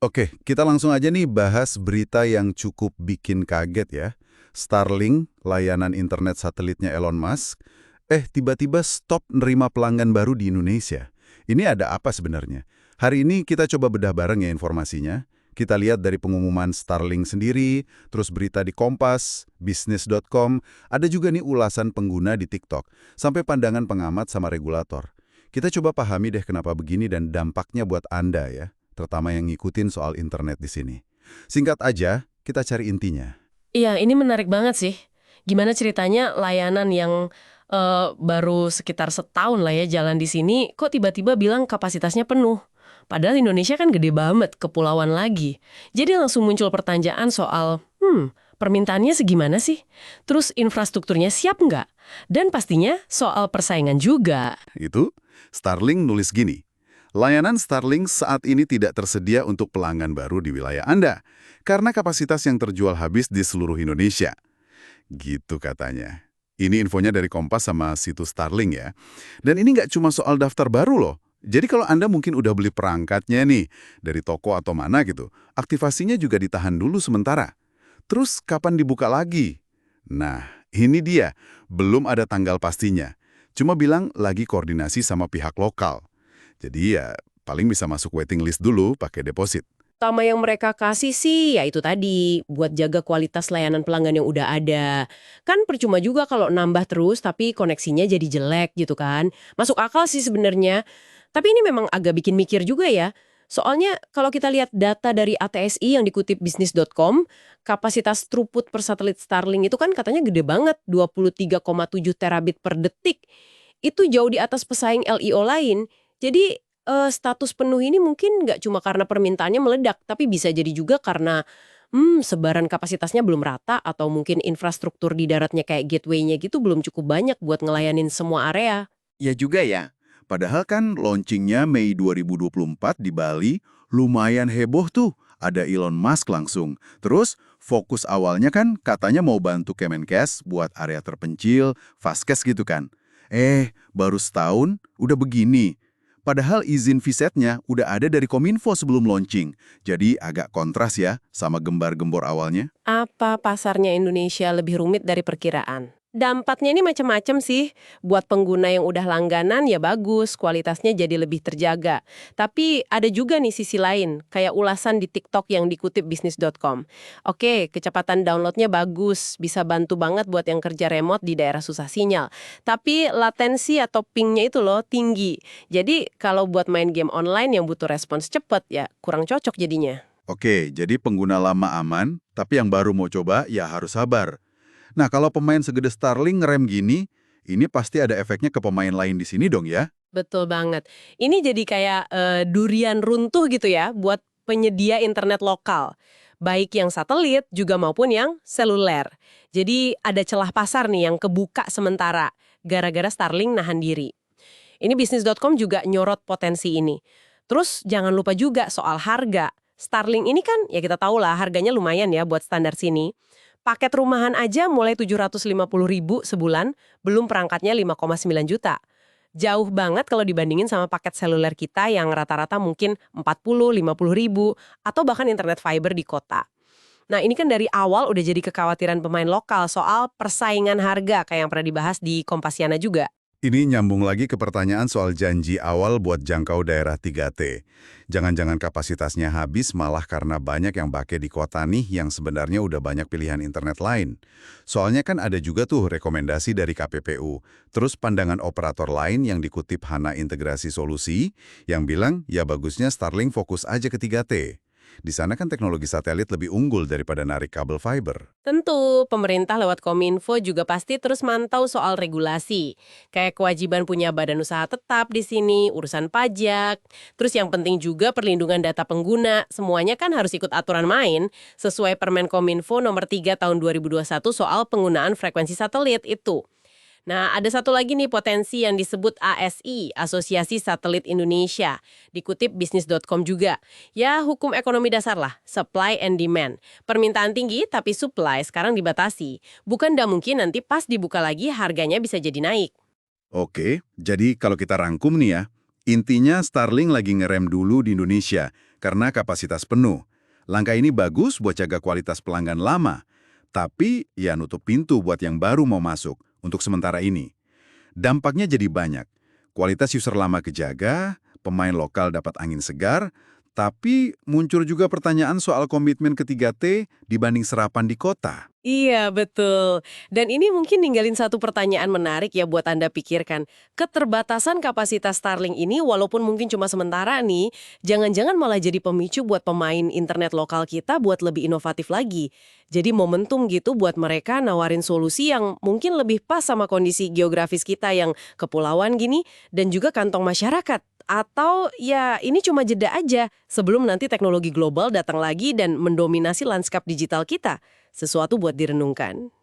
Oke, kita langsung aja nih bahas berita yang cukup bikin kaget ya. Starlink, layanan internet satelitnya Elon Musk, tiba-tiba stop nerima pelanggan baru di Indonesia. Ini ada apa sebenarnya? Hari ini kita coba bedah bareng ya informasinya. Kita lihat dari pengumuman Starlink sendiri, terus berita di Kompas, bisnis.com, ada juga nih ulasan pengguna di TikTok, sampai pandangan pengamat sama regulator. Kita coba pahami deh kenapa begini dan dampaknya buat Anda ya, terutama yang ngikutin soal internet di sini. Singkat aja, kita cari intinya. Iya, ini menarik banget sih. Gimana ceritanya layanan yang baru sekitar setahun lah ya jalan di sini, kok tiba-tiba bilang kapasitasnya penuh? Padahal Indonesia kan gede banget, kepulauan lagi. Jadi langsung muncul pertanyaan soal, permintaannya segimana sih? Terus infrastrukturnya siap nggak? Dan pastinya soal persaingan juga. Itu, Starlink nulis gini, layanan Starlink saat ini tidak tersedia untuk pelanggan baru di wilayah Anda, karena kapasitas yang terjual habis di seluruh Indonesia. Gitu katanya. Ini infonya dari Kompas sama situs Starlink ya. Dan ini nggak cuma soal daftar baru loh. Jadi kalau Anda mungkin udah beli perangkatnya nih, dari toko atau mana gitu, aktivasinya juga ditahan dulu sementara. Terus kapan dibuka lagi? Nah, ini dia. Belum ada tanggal pastinya. Cuma bilang lagi koordinasi sama pihak lokal. Jadi ya paling bisa masuk waiting list dulu pakai deposit. Utama yang mereka kasih sih, ya itu tadi, buat jaga kualitas layanan pelanggan yang udah ada. Kan percuma juga kalau nambah terus tapi koneksinya jadi jelek gitu kan. Masuk akal sih sebenarnya. Tapi ini memang agak bikin mikir juga ya. Soalnya kalau kita lihat data dari ATSI yang dikutip bisnis.com, kapasitas throughput per satelit Starlink itu kan katanya gede banget, 23,7 terabit per detik. Itu jauh di atas pesaing LEO lain. Jadi status penuh ini mungkin nggak cuma karena permintaannya meledak, tapi bisa jadi juga karena sebaran kapasitasnya belum rata atau mungkin infrastruktur di daratnya kayak gateway-nya gitu belum cukup banyak buat ngelayanin semua area. Ya juga ya. Padahal kan launchingnya Mei 2024 di Bali lumayan heboh tuh. Ada Elon Musk langsung. Terus fokus awalnya kan katanya mau bantu Kemenkes buat area terpencil, Vaskes gitu kan. Baru setahun udah begini. Padahal izin visetnya udah ada dari Kominfo sebelum launching. Jadi agak kontras ya sama gembar-gembor awalnya. Apa pasarnya Indonesia lebih rumit dari perkiraan? Dampaknya ini macam-macam sih. Buat pengguna yang udah langganan ya bagus, kualitasnya jadi lebih terjaga. Tapi ada juga nih sisi lain, kayak ulasan di TikTok yang dikutip bisnis.com. Oke, kecepatan downloadnya bagus, bisa bantu banget buat yang kerja remote di daerah susah sinyal. Tapi latensi atau pingnya itu loh tinggi. Jadi kalau buat main game online yang butuh respons cepet ya kurang cocok jadinya. Oke, jadi pengguna lama aman, tapi yang baru mau coba ya harus sabar. Nah, kalau pemain segede Starlink ngerem gini, ini pasti ada efeknya ke pemain lain di sini dong ya? Betul banget. Ini jadi kayak durian runtuh gitu ya buat penyedia internet lokal. Baik yang satelit juga maupun yang seluler. Jadi ada celah pasar nih yang kebuka sementara gara-gara Starlink nahan diri. Ini bisnis.com juga nyorot potensi ini. Terus jangan lupa juga soal harga. Starlink ini kan ya kita tahu lah harganya lumayan ya buat standar sini. Paket rumahan aja mulai 750.000 sebulan, belum perangkatnya 5,9 juta. Jauh banget kalau dibandingin sama paket seluler kita yang rata-rata mungkin 40-50 ribu, atau bahkan internet fiber di kota. Nah ini kan dari awal udah jadi kekhawatiran pemain lokal soal persaingan harga kayak yang pernah dibahas di Kompasiana juga. Ini nyambung lagi ke pertanyaan soal janji awal buat jangkau daerah 3T. Jangan-jangan kapasitasnya habis malah karena banyak yang pakai di kota nih yang sebenarnya udah banyak pilihan internet lain. Soalnya kan ada juga tuh rekomendasi dari KPPU, terus pandangan operator lain yang dikutip Hana Integrasi Solusi, yang bilang ya bagusnya Starlink fokus aja ke 3T. Di sana kan teknologi satelit lebih unggul daripada narik kabel fiber. Tentu, pemerintah lewat Kominfo juga pasti terus mantau soal regulasi. Kayak kewajiban punya badan usaha tetap di sini, urusan pajak. Terus yang penting juga perlindungan data pengguna. Semuanya kan harus ikut aturan main sesuai Permen Kominfo nomor 3 tahun 2021 soal penggunaan frekuensi satelit itu. Nah, ada satu lagi nih potensi yang disebut ASI, Asosiasi Satelit Indonesia. Dikutip bisnis.com juga. Ya, hukum ekonomi dasar lah, supply and demand. Permintaan tinggi tapi supply sekarang dibatasi. Bukan nggak mungkin nanti pas dibuka lagi harganya bisa jadi naik. Oke, jadi kalau kita rangkum nih ya, Intinya Starlink lagi ngerem dulu di Indonesia karena kapasitas penuh. Langkah ini bagus buat jaga kualitas pelanggan lama, tapi ya nutup pintu buat yang baru mau masuk untuk sementara ini. Dampaknya jadi banyak. Kualitas user lama kejaga, pemain lokal dapat angin segar, tapi muncul juga pertanyaan soal komitmen ketiga T dibanding serapan di kota. Iya, betul. Dan ini mungkin ninggalin satu pertanyaan menarik ya buat Anda pikirkan. Keterbatasan kapasitas Starlink ini walaupun mungkin cuma sementara nih, jangan-jangan malah jadi pemicu buat pemain internet lokal kita buat lebih inovatif lagi. Jadi momentum gitu buat mereka nawarin solusi yang mungkin lebih pas sama kondisi geografis kita yang kepulauan gini dan juga kantong masyarakat. Atau ya ini cuma jeda aja sebelum nanti teknologi global datang lagi dan mendominasi lanskap digital kita. Sesuatu buat direnungkan.